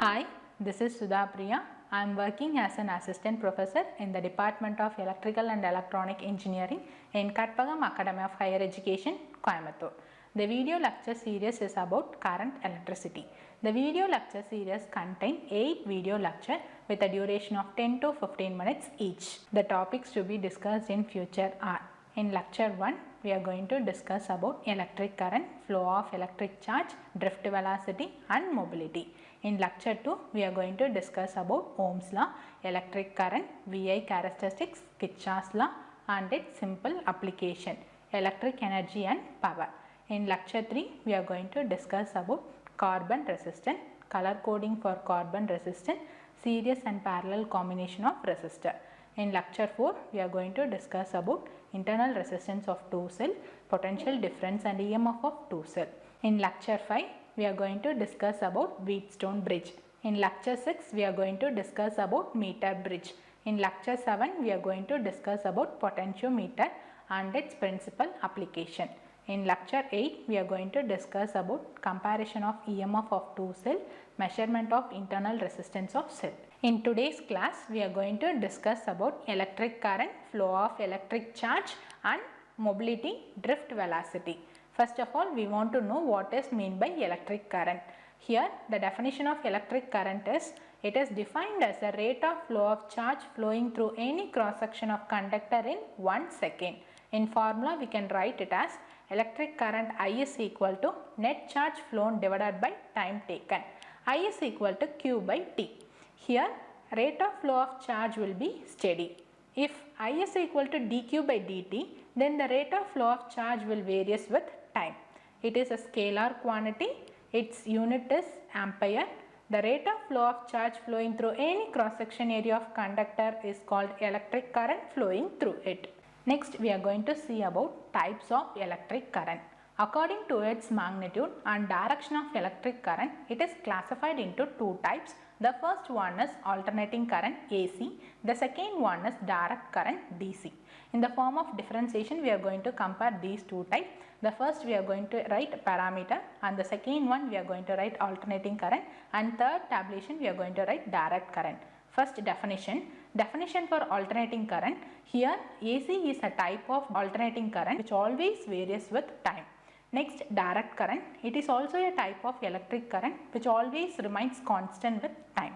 Hi, this is Sudha Priya. I am working as an assistant professor in the Department of Electrical and Electronic Engineering in Katpagam Academy of Higher Education, Coimbatore. The video lecture series is about current electricity. The video lecture series contains 8 video lectures with a duration of 10 to 15 minutes each. The topics to be discussed in future are: in lecture 1, we are going to discuss about electric current, flow of electric charge, drift velocity and mobility. In lecture 2, we are going to discuss about Ohm's law, electric current, VI characteristics, Kirchhoff's law and its simple application, electric energy and power. In lecture 3, we are going to discuss about carbon resistance, color coding for carbon resistance, series and parallel combination of resistor. In lecture 4, we are going to discuss about internal resistance of 2 cell, potential difference and EMF of 2 cell. In lecture 5, we are going to discuss about Wheatstone bridge. In lecture 6, we are going to discuss about Metre Bridge. In lecture 7, we are going to discuss about Potentiometer and its principal application. In lecture 8, we are going to discuss about comparison of EMF of 2 cell, measurement of internal resistance of cell. In today's class, we are going to discuss about electric current, flow of electric charge and mobility, drift velocity. First of all, we want to know what is meant by electric current. Here, the definition of electric current is, it is defined as the rate of flow of charge flowing through any cross section of conductor in 1 second. In formula, we can write it as electric current I is equal to net charge flown divided by time taken. I is equal to Q by T. Here, rate of flow of charge will be steady. If I is equal to dQ by dt, then the rate of flow of charge will varies with time. It is a scalar quantity. Its unit is ampere. The rate of flow of charge flowing through any cross section area of conductor is called electric current flowing through it. Next, we are going to see about types of electric current. According to its magnitude and direction of electric current, it is classified into 2 types. The first one is alternating current AC. The second one is direct current DC. In the form of differentiation, we are going to compare these 2 types. The first we are going to write parameter and the second one we are going to write alternating current, and third tabulation we are going to write direct current. First definition. Definition for alternating current. Here AC is a type of alternating current which always varies with time. Next, direct current. It is also a type of electric current which always remains constant with time.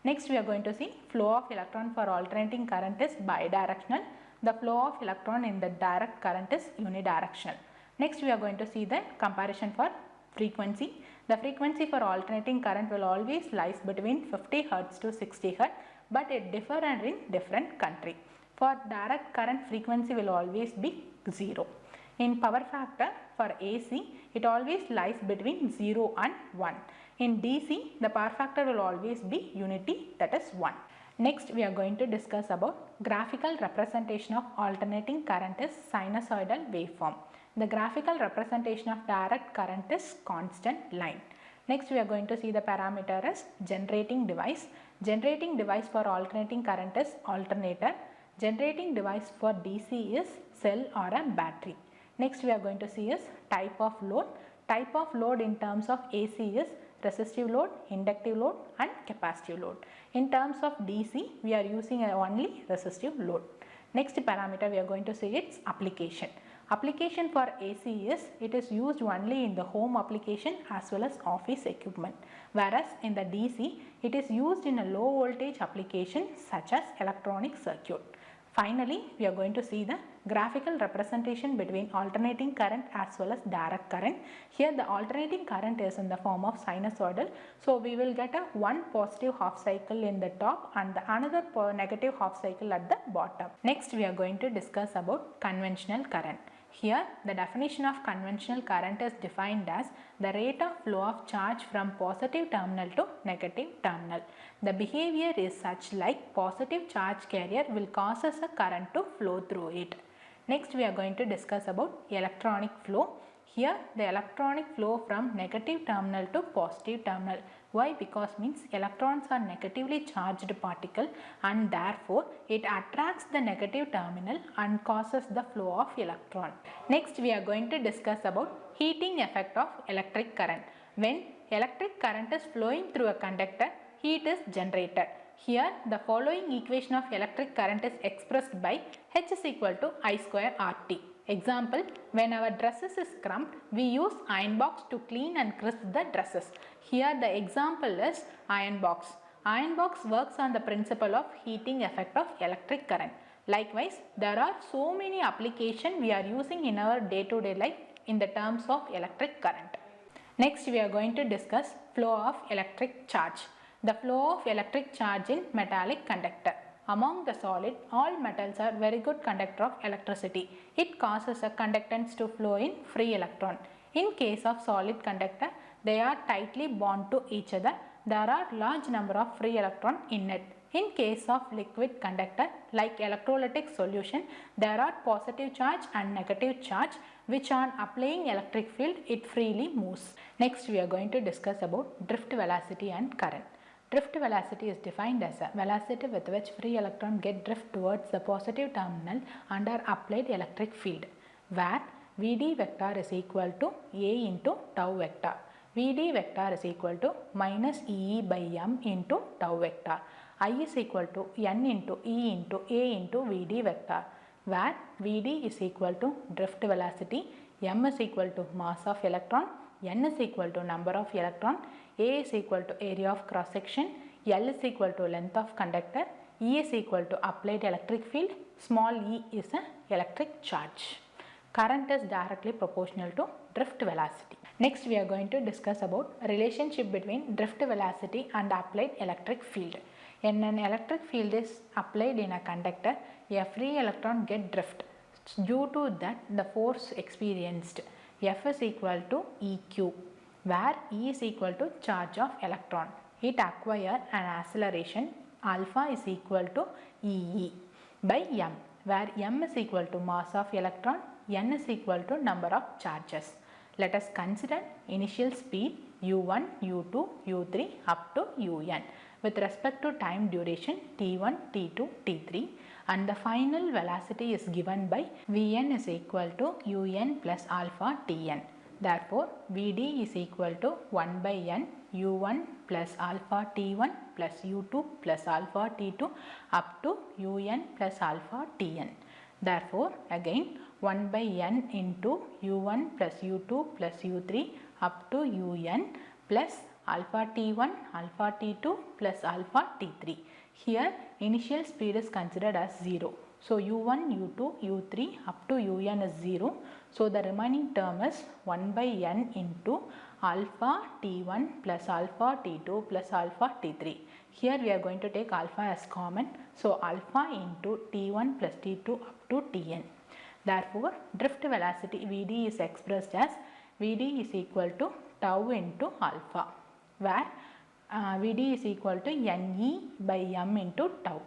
Next, we are going to see flow of electron for alternating current is bidirectional. The flow of electron in the direct current is unidirectional. Next, we are going to see the comparison for frequency. The frequency for alternating current will always lies between 50 Hz to 60 Hz, but it differs in different country. For direct current, frequency will always be 0. In power factor for AC, it always lies between 0 and 1. In DC, the power factor will always be unity, that is 1. Next, we are going to discuss about graphical representation of alternating current is sinusoidal waveform. The graphical representation of direct current is constant line. Next, we are going to see the parameter as generating device. Generating device for alternating current is alternator. Generating device for DC is cell or a battery. Next, we are going to see is type of load. Type of load in terms of AC is resistive load, inductive load and capacitive load. In terms of DC, we are using only resistive load. Next parameter we are going to see its application. Application for AC is, it is used only in the home application as well as office equipment. Whereas in the DC, it is used in a low voltage application such as electronic circuit. Finally, we are going to see the graphical representation between alternating current as well as direct current. Here the alternating current is in the form of sinusoidal. So we will get a one positive half cycle in the top and another negative half cycle at the bottom. Next, we are going to discuss about conventional current. Here, the definition of conventional current is defined as the rate of flow of charge from positive terminal to negative terminal. The behavior is such like positive charge carrier will cause us a current to flow through it. Next, we are going to discuss about electronic flow. Here, the electronic flow from negative terminal to positive terminal. Why? Because means electrons are negatively charged particle and therefore it attracts the negative terminal and causes the flow of electron. Next, we are going to discuss about heating effect of electric current. When electric current is flowing through a conductor, heat is generated. Here the following equation of electric current is expressed by H is equal to I square RT. Example, when our dresses is crumbed, we use iron box to clean and crisp the dresses. Here the example is iron box. Iron box works on the principle of heating effect of electric current. Likewise, there are so many applications we are using in our day-to-day life in the terms of electric current. Next, we are going to discuss flow of electric charge. The flow of electric charge in metallic conductor. Among the solid, all metals are very good conductor of electricity. It causes a conductance to flow in free electron. In case of solid conductor, they are tightly bound to each other. There are large number of free electron in it. In case of liquid conductor like electrolytic solution, there are positive charge and negative charge which on applying electric field it freely moves. Next we are going to discuss about drift velocity and current. Drift velocity is defined as a velocity with which free electron get drift towards the positive terminal under applied electric field, where Vd vector is equal to A into tau vector. Vd vector is equal to minus Ee by m into tau vector. I is equal to n into E into A into Vd vector, where Vd is equal to drift velocity, m is equal to mass of electron, n is equal to number of electron, A is equal to area of cross section, L is equal to length of conductor, E is equal to applied electric field, small e is an electric charge. Current is directly proportional to drift velocity. Next we are going to discuss about relationship between drift velocity and applied electric field. When an electric field is applied in a conductor, a free electron get drift. Due to that, the force experienced F is equal to EQ, where E is equal to charge of electron. It acquire an acceleration alpha is equal to EE by m, where m is equal to mass of electron, n is equal to number of charges. Let us consider initial speed u1, u2, u3 up to un with respect to time duration t1, t2, t3, and the final velocity is given by Vn is equal to un plus alpha Tn. Therefore, Vd is equal to 1 by n u1 plus alpha T1 plus u2 plus alpha T2 up to un plus alpha Tn. Therefore, again 1 by n into u1 plus u2 plus u3 up to un plus alpha T1, alpha T2 plus alpha T3. Here initial speed is considered as 0. So u1, u2, u3 up to un is 0. So the remaining term is 1 by n into alpha T1 plus alpha T2 plus alpha T3. Here we are going to take alpha as common. So alpha into T1 plus T2 up to Tn. Therefore, drift velocity Vd is expressed as Vd is equal to tau into alpha, where Vd is equal to Ne by m into tau.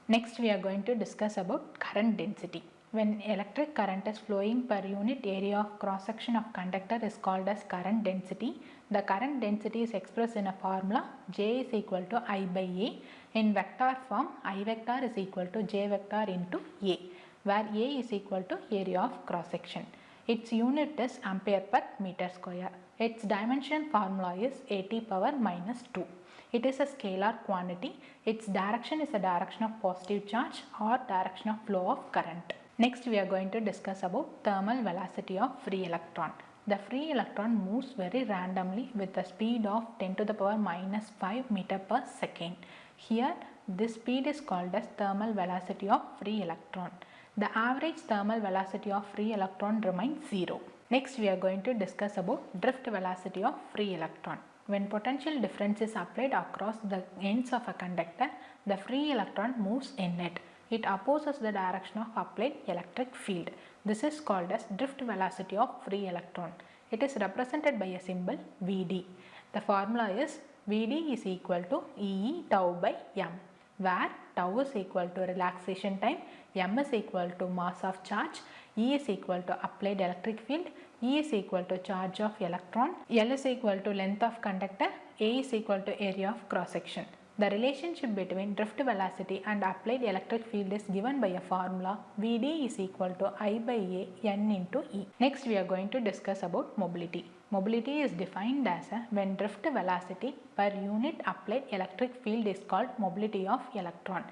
Next we are going to discuss about current density. When electric current is flowing per unit area of cross section of conductor is called as current density. The current density is expressed in a formula J is equal to I by A. In vector form, I vector is equal to J vector into A, where A is equal to area of cross section. Its unit is ampere per meter square. Its dimension formula is AT power minus 2. It is a scalar quantity. Its direction is a direction of positive charge or direction of flow of current. Next we are going to discuss about thermal velocity of free electron. The free electron moves very randomly with a speed of 10 to the power minus 5 meter per second. Here this speed is called as thermal velocity of free electron. The average thermal velocity of free electron remains 0. Next we are going to discuss about drift velocity of free electron. When potential difference is applied across the ends of a conductor, the free electron moves in it. It opposes the direction of applied electric field. This is called as drift velocity of free electron. It is represented by a symbol Vd. The formula is Vd is equal to E tau by m, where tau is equal to relaxation time, m is equal to mass of charge, E is equal to applied electric field, E is equal to charge of electron, L is equal to length of conductor, A is equal to area of cross section. The relationship between drift velocity and applied electric field is given by a formula Vd is equal to I by A n into E. Next we are going to discuss about mobility. Mobility is defined as when drift velocity per unit applied electric field is called mobility of electron.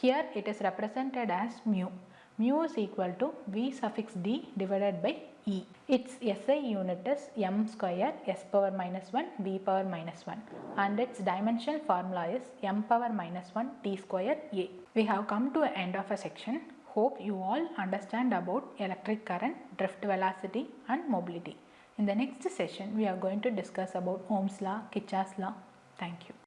Here it is represented as mu. Mu is equal to V suffix d divided by E. Its SI unit is m square s power minus 1 v power minus 1 and its dimensional formula is m power minus 1 t square A. We have come to the end of a section. Hope you all understand about electric current, drift velocity and mobility. In the next session we are going to discuss about Ohm's law, Kirchhoff's law. Thank you.